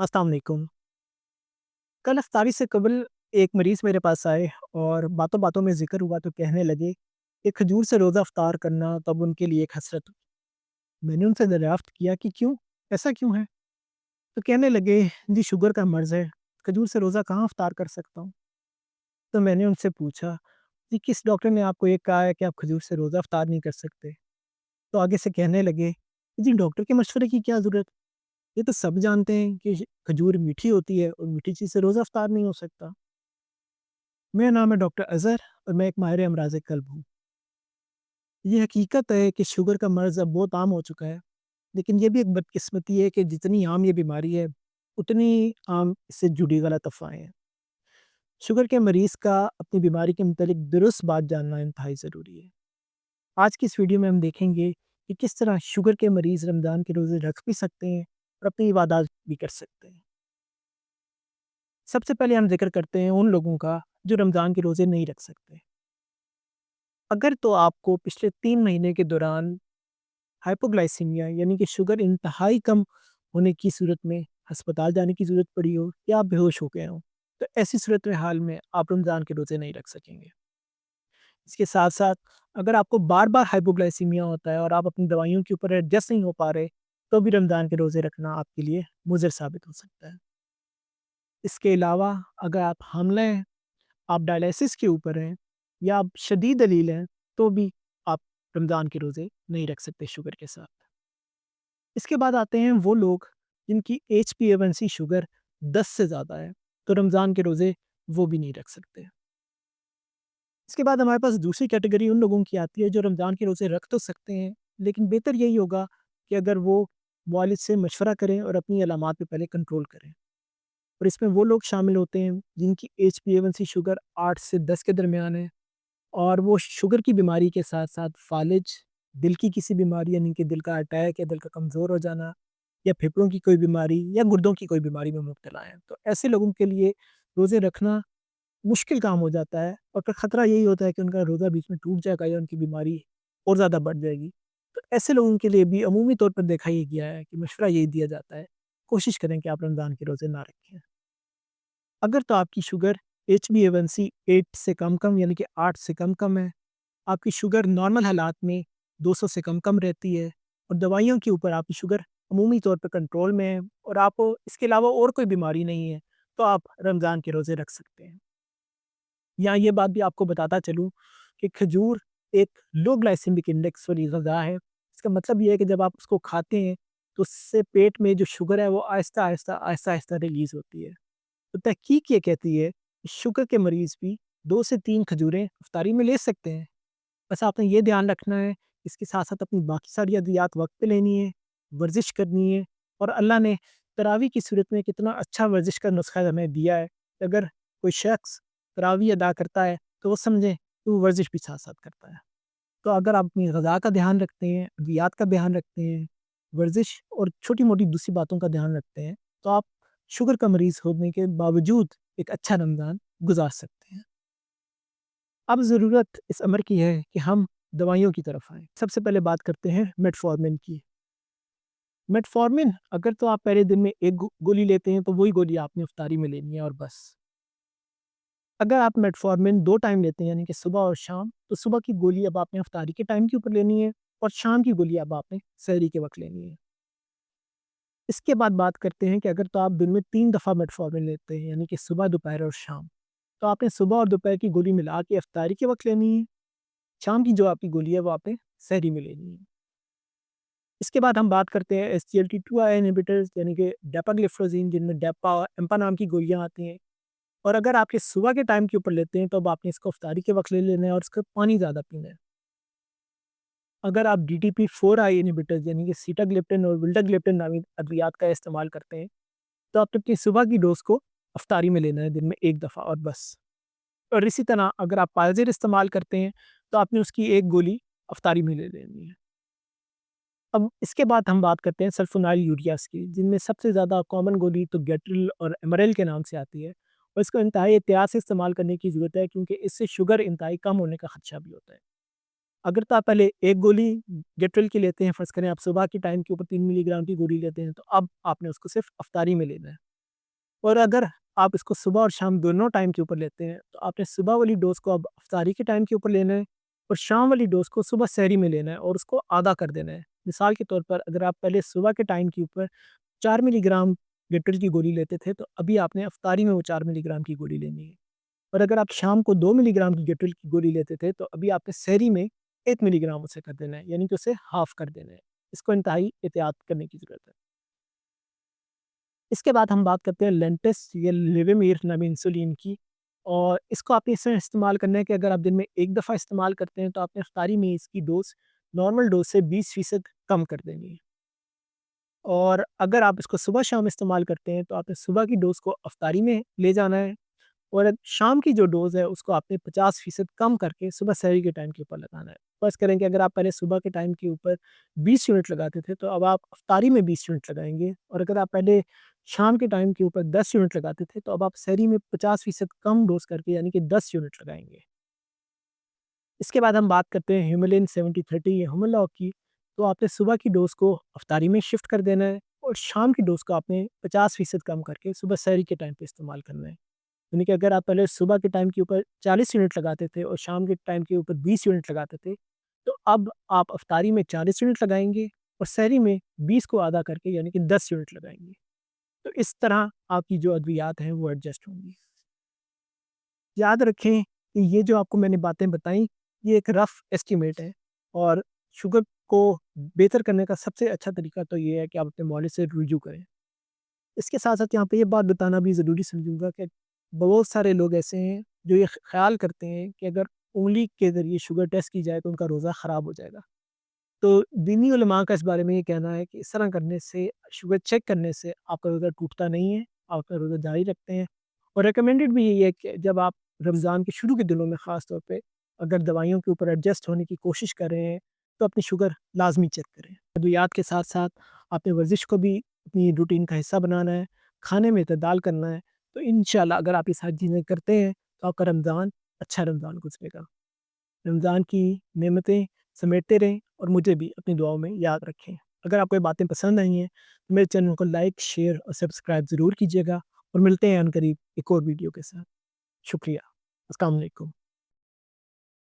अस्सलाम वालेकुम। कल इफ्तारी से कबल एक मरीज़ मेरे पास आए और बातों-बातों में ज़िक्र हुआ तो कहने लगे कि खजूर से रोज़ा इफ्तार करना तब उनके लिए एक हसरत हुई। मैंने उनसे दरियाफ़्त किया कि क्यों? ऐसा क्यों है? तो कहने लगे जी शुगर का मर्ज़ है, खजूर से रोज़ा कहाँ इफ्तार कर सकता हूँ? तो मैंने उनसे पूछा कि किस डॉक्टर ने आपको ये कहा है कि आप खजूर से रोज़ा इफ्तार नहीं कर सकते? तो आगे से कहने लगे जी डॉक्टर के मशवरे की क्या ज़रूरत? ये तो सब जानते हैं कि खजूर मीठी होती है और मीठी चीज़ से रोज़ा इफ्तार नहीं हो सकता। मेरा नाम है डॉक्टर अज़हर और मैं एक माहिर अमराज़ क़ल्ब हूँ। ये हकीकत है कि शुगर का मर्ज़ अब बहुत आम हो चुका है, लेकिन ये भी एक बदकिस्मती है कि जितनी आम ये बीमारी है, उतनी आम इससे जुड़ी गलत अफ़वाहें हैं। शुगर के मरीज़ का अपनी बीमारी के मुतालिक दुरुस्त बात जानना इंतहाई ज़रूरी है। आज की इस वीडियो में हम देखेंगे कि किस तरह शुगर के मरीज़ रमज़ान के रोज़े रख भी सकते हैं और अपनी इबादत भी कर सकते हैं। सबसे पहले हम ज़िक्र करते हैं उन लोगों का जो रमज़ान के रोज़े नहीं रख सकते। अगर तो आपको पिछले 3 महीने के दौरान हाइपोग्लाइसीमिया यानी कि शुगर इंतहाई कम होने की सूरत में अस्पताल जाने की ज़रूरत पड़ी हो या आप बेहोश हो गए हों, तो ऐसी सूरत में हाल में आप रमज़ान के रोज़े नहीं रख सकेंगे। इसके साथ-साथ अगर आपको बार-बार हाइपोग्लाइसीमिया होता है और आप अपनी दवाइयों के ऊपर एडजस्ट नहीं हो पा रहे, तो भी रमज़ान के रोज़े रखना आपके लिए मुज़िर साबित हो सकता है। इसके अलावा अगर आप हामिला हैं, आप डायलिसिस के ऊपर हैं या आप शदीद दलील हैं, तो भी आप रमज़ान के रोज़े नहीं रख सकते शुगर के साथ। इसके बाद आते हैं वो लोग जिनकी HbA1c शुगर 10 से ज़्यादा है, तो रमज़ान के रोज़े वो भी नहीं रख सकते। इसके बाद हमारे पास दूसरी कैटेगरी उन लोगों की आती है जो रमज़ान के रोज़े रख तो सकते हैं, लेकिन बेहतर यही होगा कि अगर वो मुआलिज से मशवरा करें और अपनी अलामात पे पहले कंट्रोल करें। और इसमें वो लोग शामिल होते हैं जिनकी HbA1c शुगर 8 से 10 के दरमियान है और वो शुगर की बीमारी के साथ-साथ फ़ालिज, दिल की किसी बीमारी यानी कि दिल का अटैक या दिल का कमज़ोर हो जाना या फेफड़ों की कोई बीमारी या गुर्दों की कोई बीमारी में मुब्तला हैं। तो ऐसे लोगों के लिए रोज़े रखना मुश्किल काम हो जाता है और फिर ख़तरा यही होता है कि उनका रोज़ा बीच में टूट जाएगा या उनकी बीमारी और ज़्यादा बढ़ जाएगी। तो ऐसे लोगों के लिए भी अमूमी तौर पर देखा ये गया है कि मशवरा यही दिया जाता है, कोशिश करें कि आप रमज़ान के रोज़े ना रखें। अगर तो आपकी शुगर HbA1c 8 से कम-कम यानी कि 8 से कम-कम है, आपकी शुगर नॉर्मल हालात में 200 से कम-कम रहती है और दवाइयों के ऊपर आपकी शुगर अमूमी तौर पे कंट्रोल में है और आपको इसके अलावा और कोई बीमारी नहीं है, तो आप रमज़ान के रोज़े रख सकते हैं। यहाँ ये बात भी आपको बताता चलूँ कि खजूर एक लो ग्लाइसेमिक इंडेक्स वाली ग़िज़ा है। इसका मतलब ये है कि जब आप उसको खाते हैं, तो उससे पेट में जो शुगर है वो आहिस्ता-आहिस्ता, आहिस्ता-आहिस्ता रिलीज़ होती है। तो तहकीक ये कहती है कि शुगर के मरीज़ भी 2 से 3 खजूरें इफ्तारी में ले सकते हैं। बस आपने ये ध्यान रखना है, इसके साथ-साथ अपनी बाकी सारी अद्वियात वक़्त पे लेनी है, वर्ज़िश करनी है और अल्लाह ने तरावी की सूरत में कितना अच्छा वर्ज़िश का नुस्ख़ा हमें दिया है। अगर कोई शख़्स तरावी अदा करता है, तो वो समझें कि वो वर्ज़िश भी साथ-साथ करता है। तो अगर आप अपनी ग़िज़ा का ध्यान रखते हैं, अद्वियात का ध्यान रखते हैं, वर्ज़िश और छोटी-मोटी दूसरी बातों का ध्यान रखते हैं, तो आप शुगर का मरीज़ होने के बावजूद एक अच्छा रमज़ान गुज़ार सकते हैं। अब ज़रूरत इस अमर की है कि हम दवाइयों की तरफ आएँ। सबसे पहले बात करते हैं मेटफ़ॉर्मिन की। मेटफ़ॉर्मिन अगर तो आप पहले दिन में 1 गोली लेते हैं, तो वही गोली आपने इफ्तारी में लेनी है और बस। अगर आप मेटफ़ॉर्मिन 2 टाइम लेते हैं यानी कि सुबह और शाम, तो सुबह की गोली अब आपने इफ्तारी के टाइम के ऊपर लेनी है और शाम की गोली अब आपने सहरी के वक़्त लेनी है। इसके बाद बात करते हैं कि अगर तो आप दिन में 3 दफ़ा मेटफ़ॉर्मिन लेते हैं यानी कि सुबह, दोपहर और शाम, तो आपने सुबह और दोपहर की गोली मिला के इफ्तारी के वक़्त लेनी है। शाम की जो आपकी गोली है वो आपने सहरी में लेनी है। इसके बाद हम बात करते हैं SGLT2 इनहिबिटर्स यानी कि डेपाग्लिफ्लोज़िन जिनमें डेपा और एम्पा नाम की गोलियाँ आती हैं और अगर आपके सुबह के टाइम के ऊपर लेते हैं तो अब आपने इसको इफ्तारी के वक़्त ले लेना है और इसका पानी ज़्यादा पीना है। अगर आप DTP4 इनहिबिटर्स यानी कि सीटाग्लिप्टिन और विल्टाग्लिप्टिन नामी अद्वियात का इस्तेमाल करते हैं, तो आपने अपनी सुबह की डोज़ को इफ्तारी में लेना है दिन में 1 दफ़ा और बस। और इसी तरह अगर आप पायज़िर इस्तेमाल करते हैं, तो आपने उसकी 1 गोली इफ्तारी में ले लेनी है। अब इसके बाद हम बात करते हैं सल्फ़ोनाइल यूरियाज़ की, जिनमें सबसे ज़्यादा कॉमन गोली तो गेट्रिल और एमरेल के नाम से आती है और इसको इंतहाई एहतियात से इस्तेमाल करने की ज़रूरत है क्योंकि इससे शुगर इंतहाई कम होने का खदशा भी होता है। अगर तो आप पहले 1 गोली गेट्रिल की लेते हैं, फ़र्ज़ करें आप सुबह के टाइम के ऊपर 3 मिलीग्राम की गोली लेते हैं, तो अब आपने उसको सिर्फ़ इफ्तारी में लेना है। और अगर आप इसको सुबह और शाम दोनों टाइम के ऊपर लेते हैं, तो आपने सुबह वाली डोज़ को अब इफ्तारी के टाइम के ऊपर लेना है और शाम वाली डोज़ को सुबह सहरी में लेना है और उसको आधा कर देना है। मिसाल के तौर पर अगर आप पहले सुबह के टाइम के ऊपर 4 मिलीग्राम गेट्रिल की गोली लेते थे, तो अभी आपने इफ्तारी में वो 4 मिलीग्राम की गोली लेनी है। और अगर आप शाम को 2 मिलीग्राम की गेट्रिल की गोली लेते थे, तो अभी आपने सहरी में 1 मिलीग्राम उसे कर देना है, यानी कि उसे हाफ़ कर देना है। इसको इंतहाई एहतियात करने की ज़रूरत है। इसके बाद हम बात करते हैं लेंटिस या लिविमीर नामी इंसुलिन की, और इसको आपने इस तरह इस्तेमाल करना है कि अगर आप दिन में 1 दफ़ा इस्तेमाल करते हैं, तो आपने इफ्तारी में इसकी डोज़ नॉर्मल डोज़ से 20% कम कर देनी है। और अगर आप इसको सुबह-शाम इस्तेमाल करते हैं, तो आपने सुबह की डोज़ को इफ्तारी में ले जाना है और शाम की जो डोज़ है उसको आपने 50% कम करके सुबह सहरी के टाइम के ऊपर लगाना है। फ़र्ज़ करें कि अगर आप पहले सुबह के टाइम के ऊपर 20 यूनिट लगाते थे, तो अब आप इफ्तारी में 20 यूनिट लगाएँगे, और अगर आप पहले शाम के टाइम के ऊपर 10 यूनिट लगाते थे, तो अब आप सहरी में 50% कम डोज़ करके यानी कि 10 यूनिट लगाएँगे। इसके बाद हम बात करते हैं हिमालयन 70-30 या हुमलॉक की, तो आपने सुबह की डोज़ को अफ्तारी में शिफ्ट कर देना है और शाम की डोज़ को आपने 50% कम करके सुबह सहरी के टाइम पे इस्तेमाल करना है। यानी कि अगर आप पहले सुबह के टाइम के ऊपर 40 यूनिट लगाते थे और शाम के टाइम के ऊपर 20 यूनिट लगाते थे, तो अब आप अफ्तारी में 40 यूनिट लगाएँगे और सहरी में 20 को आधा करके यानी कि 10 यूनिट लगाएँगे। तो इस तरह आपकी जो अद्वियात हैं वो एडजस्ट होंगी। याद रखें कि ये जो आपको मैंने बातें बताई, ये एक रफ़ एस्टीमेट है, और शुगर को बेहतर करने का सबसे अच्छा तरीका तो ये है कि आप अपने मौलिक से रुजू करें। इसके साथ-साथ यहाँ पे ये बात बताना भी ज़रूरी समझूँगा कि बहुत सारे लोग ऐसे हैं जो ये ख़्याल करते हैं कि अगर उँगली के ज़रिए शुगर टेस्ट की जाए तो उनका रोज़ा ख़राब हो जाएगा। तो दीनी उलमा का इस बारे में ये कहना है कि इस तरह करने से, शुगर चेक करने से आपका रोज़ा टूटता नहीं है, आप अपना रोज़ा जारी रखते हैं। और रिकमेंडेड भी यही है कि जब आप रमज़ान के शुरू के दिनों में ख़ास तौर पे अगर दवाइयों के ऊपर एडजस्ट होने की कोशिश कर रहे हैं, तो अपनी शुगर लाज़मी चेक करें। अद्वियात के साथ-साथ आपने वर्ज़िश को भी अपनी रूटीन का हिस्सा बनाना है, खाने में इत्तेदाल करना है, तो इंशाअल्लाह अगर आप ये सारी चीज़ें करते हैं, तो आपका रमज़ान अच्छा रमज़ान गुज़रेगा। रमज़ान की नेमतें समेटते रहें और मुझे भी अपनी दुआओं में याद रखें। अगर आपको ये बातें पसंद आई हैं, तो मेरे चैनल को लाइक, शेयर और सब्सक्राइब ज़रूर कीजिएगा, और मिलते हैं अनकरीब एक और वीडियो के साथ। शुक्रिया। अस्सलाम वालेकुम।